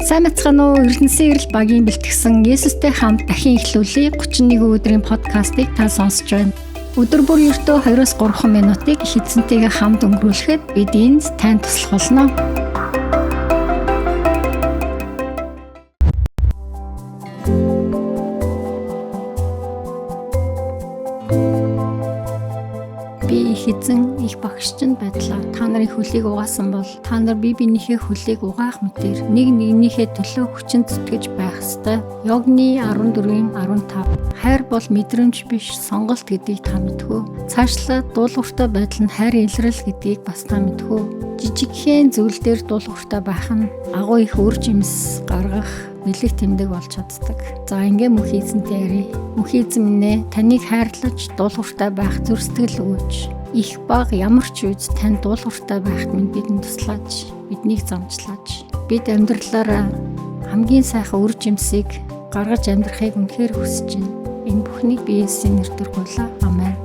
Сайн бацгаана уу? Эрдэнэсийн эрэл багийн бэлтгэсэн Есүстэй хамт дахин эхлүүлээ 31 өдрийн подкастыг та сонсож байна. Өдөр бүр ердөө 2-3 минутыг их эзэнтэйгээ хамт өнгөрүүлэхэд бид энд танд туслах болно. Би их эзэн их багшчин байдлаа та нарын хөлийг угаасан бол та нар бие биенийхээ хөлийг угаах мэтэр нэг нэгнийхээ төлөө хүчин зүтгэж байх ёстой. Йогны 14:15 хайр бол мэдрэмж биш сонголт гэдгийг та мэдхүү. Цаашлаад дуулууртай байдал нь хайр илрэл гэдгийг бас та мэдхүү. Жижигхэн зүйл дээр дуулууртай байх нь агуу их үр жимс гаргах бэлэг тэмдэг болж чаддаг. За ингээ мөнх эзэнтэй ярий. Мөнх эзэн минь ээ, таныг хайрлаж дуулууртай байх зүр сэтгэл өгөөч. Их баг ямар ч үед танд дуулууртай байхад минь бидэнд туслаач, биднийг замчлаач. Бид амьдралаараа хамгийн сайхан үр жимсийг гаргаж амьдрахыг үнэхээр хүсэж байна. Энэ бүхнийг би Есүсийн нэрээр гуйлаа. Амен.